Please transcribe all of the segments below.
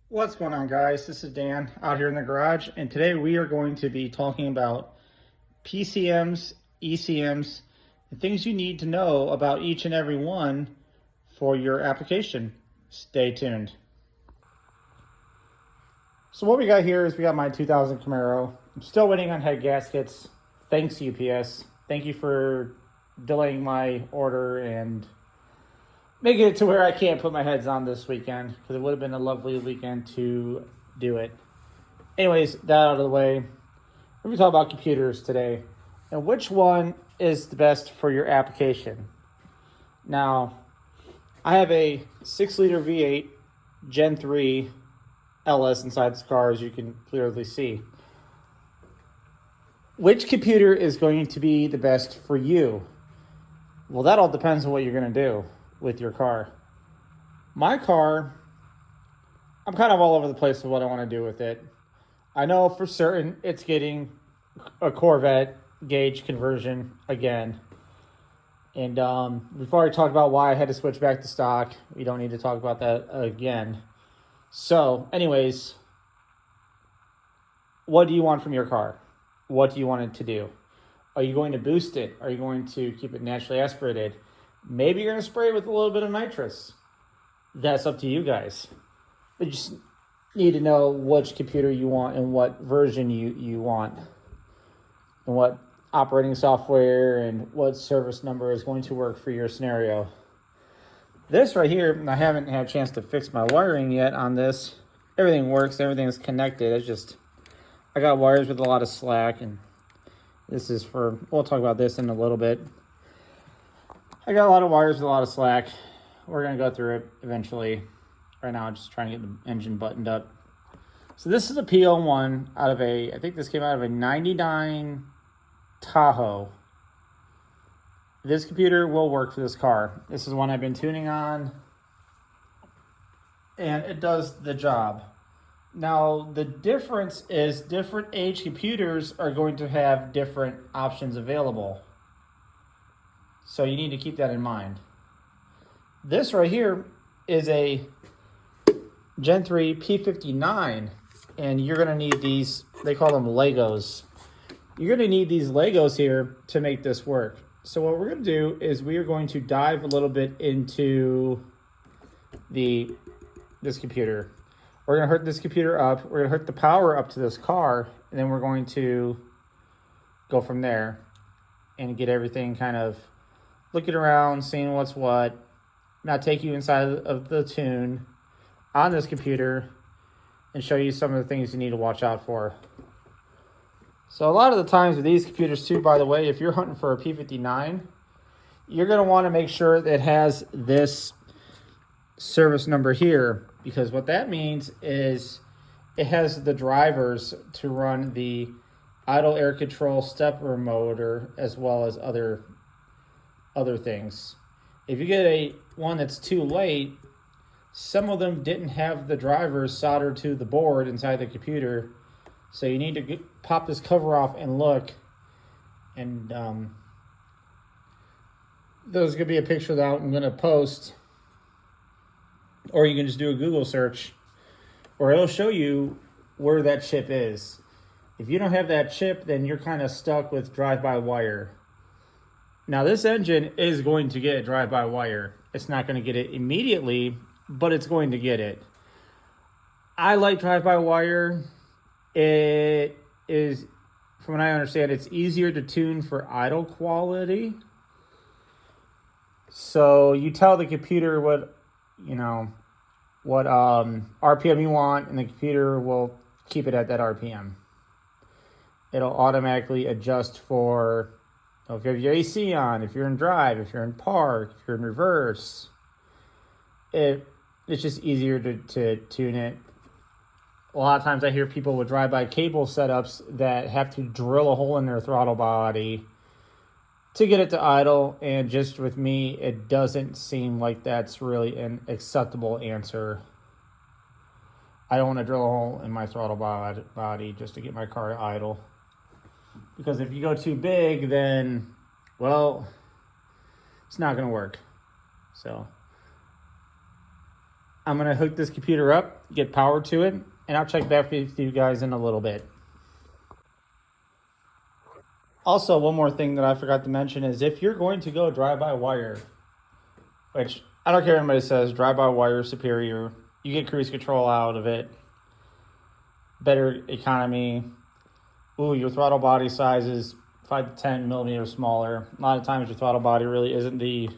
What's going on, guys? This is Dan out here in the garage, and today we are going to be talking about PCMs, ECMs, and things you need to know about each and every one for your application. Stay tuned. So what we got here is we got my 2000 Camaro. I'm still waiting on head gaskets. Thanks, UPS. Thank you for delaying my order and making it to where I can't put my heads on this weekend, because it would have been a lovely weekend to do it. Anyways, that out of the way, we're going to talk about computers today and which one is the best for your application. Now, I have a 6-liter V8 Gen 3 LS inside this car, as you can clearly see. Which computer is going to be the best for you? Well, that all depends on what you're going to do with your car. My car, I'm kind of all over the place with what I want to do with it. I know for certain it's getting a Corvette gauge conversion again. And we've already talked about why I had to switch back to stock. We don't need to talk about that again. So, anyways, what do you want from your car? What do you want it to do? Are you going to boost it? Are you going to keep it naturally aspirated? Maybe you're going to spray it with a little bit of nitrous. That's up to you guys. You just need to know which computer you want and what version you want, and what operating software and what service number is going to work for your scenario. This right here, I haven't had a chance to fix my wiring yet on this. Everything works. Everything's connected. It's just, I got wires with a lot of slack, and this is for, we'll talk about this in a little bit. I got a lot of wires with a lot of slack. We're going to go through it eventually. Right now, I'm just trying to get the engine buttoned up. So this is a PL1 out of a, I think this came out of a 99 Tahoe. This computer will work for this car. This is one I've been tuning on, and it does the job. Now, the difference is different age computers are going to have different options available. So you need to keep that in mind. This right here is a Gen 3 P59, and you're going to need these, they call them Legos. You're going to need these Legos here to make this work. So what we're going to do is we are going to dive a little bit into this computer. We're going to hook this computer up. We're going to hook the power up to this car, and then we're going to go from there and get everything kind of looking around, seeing what's what. Now take you inside of the tune on this computer and show you some of the things you need to watch out for. So a lot of the times with these computers too, by the way, if you're hunting for a P59, you're going to want to make sure that it has this service number here, because what that means is it has the drivers to run the idle air control stepper motor, as well as other things. If you get one that's too late, some of them didn't have the drivers soldered to the board inside the computer, so you need to pop this cover off and look. And there's going to be a picture that I'm going to post, or you can just do a Google search, or it'll show you where that chip is. If you don't have that chip, then you're kind of stuck with drive-by-wire. Now, this engine is going to get drive-by-wire. It's not going to get it immediately, but it's going to get it. I like drive-by-wire. It is, from what I understand, it's easier to tune for idle quality. So you tell the computer what RPM you want, and the computer will keep it at that RPM. It'll automatically adjust for, if you have your AC on, if you're in drive, if you're in park, if you're in reverse. It's just easier to tune it. A lot of times I hear people with drive-by cable setups that have to drill a hole in their throttle body to get it to idle, and just with me, it doesn't seem like that's really an acceptable answer. I don't want to drill a hole in my throttle body just to get my car to idle. Because if you go too big, then, well, it's not going to work. So I'm going to hook this computer up, get power to it, and I'll check back with you guys in a little bit. Also, one more thing that I forgot to mention is if you're going to go drive-by-wire, which I don't care what anybody says, drive-by-wire is superior. You get cruise control out of it, better economy. Ooh, your throttle body size is 5 to 10 millimeters smaller. A lot of times your throttle body really isn't the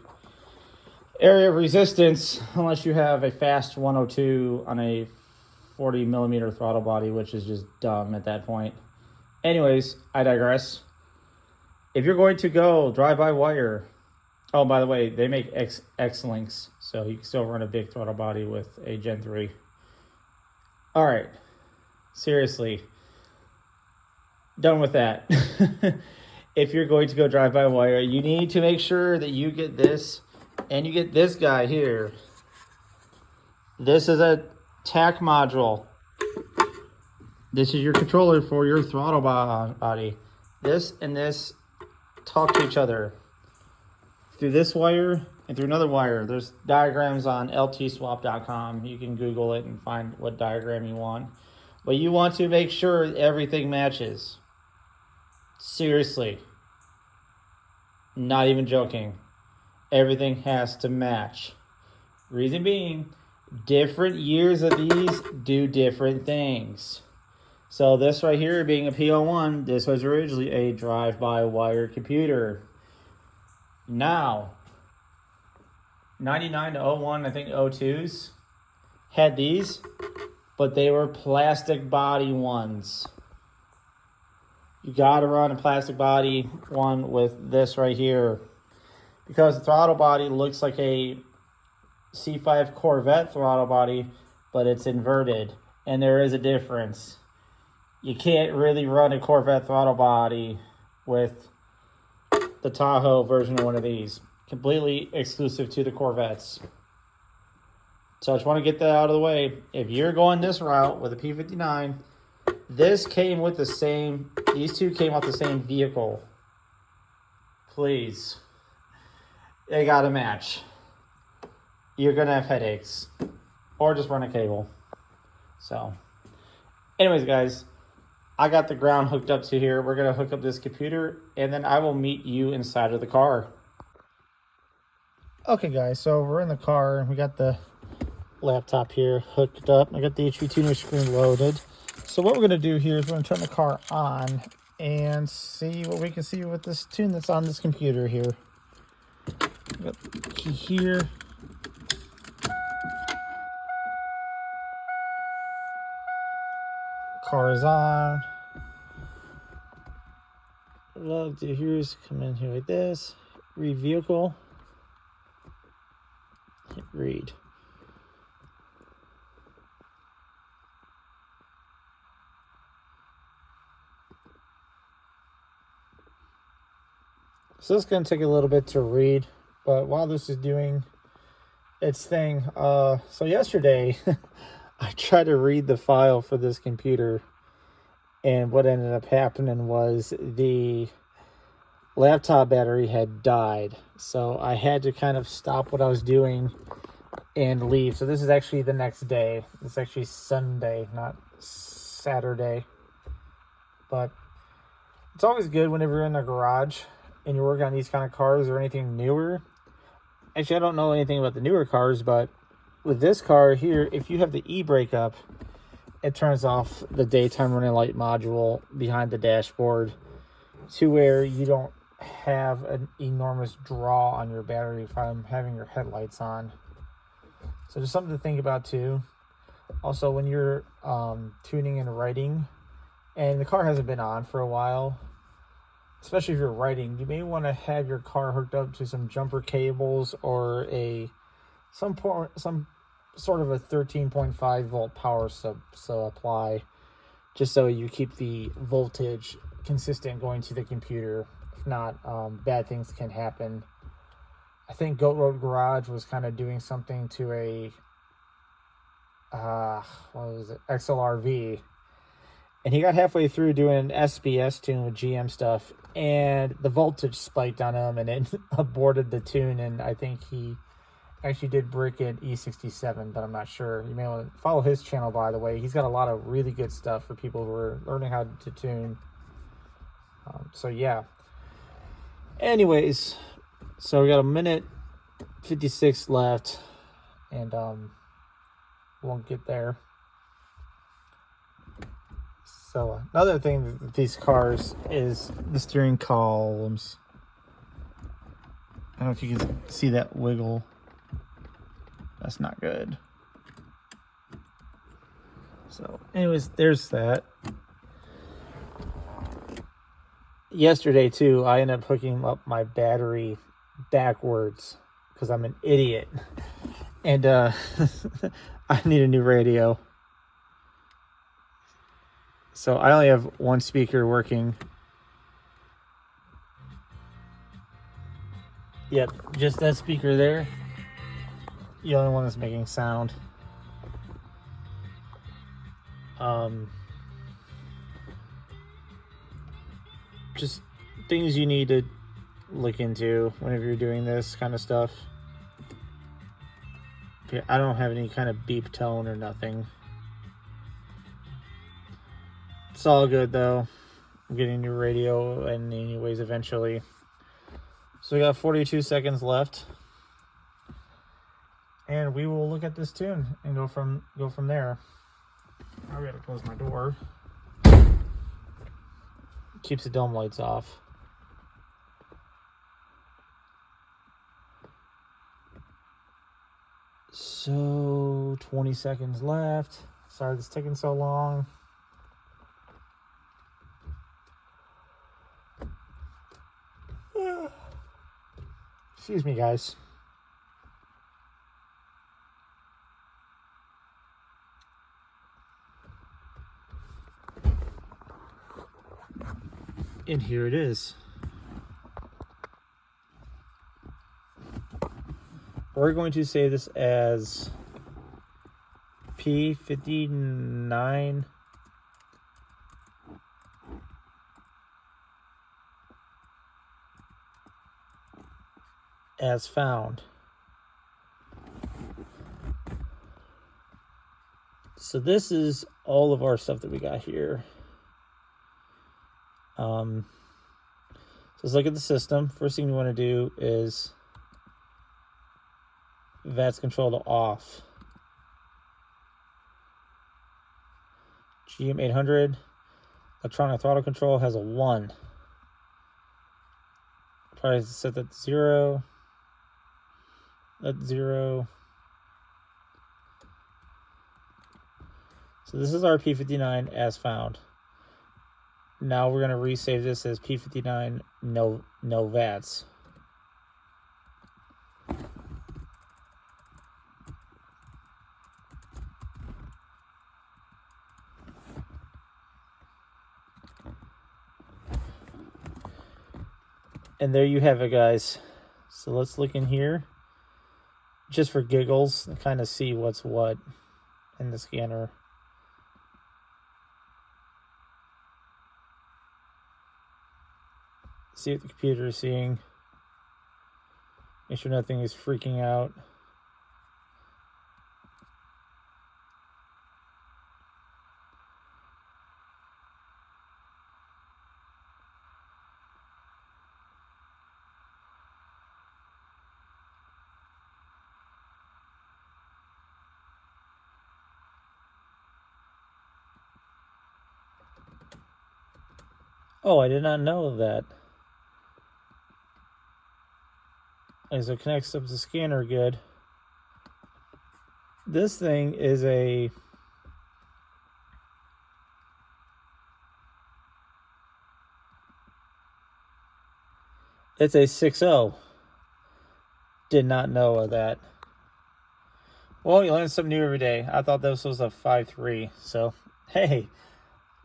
area of resistance unless you have a fast 102 on a 40 millimeter throttle body, which is just dumb at that point. Anyways, I digress. If you're going to go drive-by-wire, oh, by the way, they make X-Links, so you can still run a big throttle body with a Gen 3. All right, seriously, done with that. If you're going to go drive-by-wire, you need to make sure that you get this, and you get this guy here. This is a TAC module. This is your controller for your throttle body. This and this talk to each other through this wire and through another wire. There's diagrams on ltswap.com. You can Google it and find what diagram you want. But you want to make sure everything matches. Seriously. Not even joking. Everything has to match. Reason being, different years of these do different things. So this right here being a P01, this was originally a drive-by-wire computer. Now, 99 to 01, I think 02s, had these, but they were plastic body ones. You gotta run a plastic body one with this right here, because the throttle body looks like a C5 Corvette throttle body, but it's inverted, and there is a difference. You can't really run a Corvette throttle body with the Tahoe version of one of these. Completely exclusive to the Corvettes. So I just want to get that out of the way. If you're going this route with a P59, this came with the same, these two came off the same vehicle. Please. They gotta match. You're gonna have headaches. Or just run a cable. So, anyways, guys, I got the ground hooked up to here. We're gonna hook up this computer, and then I will meet you inside of the car. Okay, guys, so we're in the car. We got the laptop here hooked up. I got the HP tuner screen loaded. So what we're gonna do here is we're gonna turn the car on and see what we can see with this tune that's on this computer here. Got the key here. Car is on. Love to hear is come in here like this. Read vehicle. Hit read. So this is going to take a little bit to read, but while this is doing its thing, so yesterday I tried to read the file for this computer, and what ended up happening was the laptop battery had died. So I had to kind of stop what I was doing and leave. So this is actually the next day. It's actually Sunday, not Saturday. But it's always good whenever you're in a garage and you're working on these kind of cars or anything newer. Actually, I don't know anything about the newer cars, but with this car here, if you have the e-brake up, it turns off the daytime running light module behind the dashboard to where you don't have an enormous draw on your battery from having your headlights on. So just something to think about too. Also, when you're tuning and writing, and the car hasn't been on for a while, especially if you're writing, you may want to have your car hooked up to some jumper cables or some sort of a 13.5 volt power supply, just so you keep the voltage consistent going to the computer. If not, bad things can happen. I think Goat Road Garage was kind of doing something to a what was it, XLRV, and he got halfway through doing an SBS tune with GM stuff, and the voltage spiked on him, and it aborted the tune, and I think he actually did brick in E67, but I'm not sure. You may want to follow his channel, by the way. He's got a lot of really good stuff for people who are learning how to tune. So yeah. Anyways, so we got a minute 56 left, and won't get there. So another thing with these cars is the steering columns. I don't know if you can see that wiggle. That's not good. So anyways, there's that. Yesterday too, I ended up hooking up my battery backwards because I'm an idiot. And I need a new radio. So I only have one speaker working. Yep, just that speaker there. The only one that's making sound. Just things you need to look into whenever you're doing this kind of stuff. Okay, I don't have any kind of beep tone or nothing. It's all good though. I'm getting a new radio and anyways eventually. So we got 42 seconds left. And we will look at this tune and go from there. I gotta close my door. Keeps the dome lights off. So 20 seconds left. Sorry this is taking so long. Excuse me, guys. And here it is. We're going to say this as P59 as found. So this is all of our stuff that we got here. So let's look at the system. First thing you want to do is VATS control to off. GM800 electronic throttle control has a 1. Try to set that to 0. That's 0. So this is our P59 as found. Now we're going to resave this as P59 no VATS. And there you have it, guys. So let's look in here just for giggles and kind of see what's what in the scanner. See what the computer is seeing. Make sure nothing is freaking out. Oh, I did not know that. Okay, so it connects up to the scanner good. This thing is it's a 6.0. Did not know of that. Well, you learn something new every day. I thought this was a 5.3. So, hey,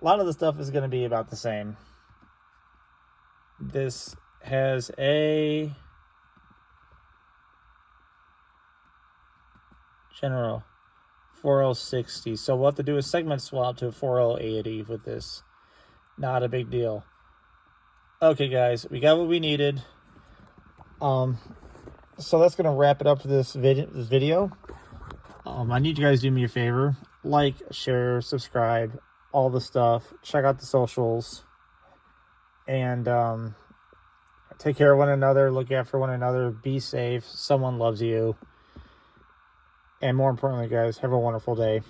a lot of the stuff is going to be about the same. This has a general 4L60. So we'll have to do a segment swap to a 4L80 with this. Not a big deal. Okay, guys, we got what we needed. So that's going to wrap it up for this video. I need you guys to do me a favor. Like, share, subscribe, all the stuff. Check out the socials. And take care of one another. Look after one another. Be safe. Someone loves you. And more importantly, guys, have a wonderful day.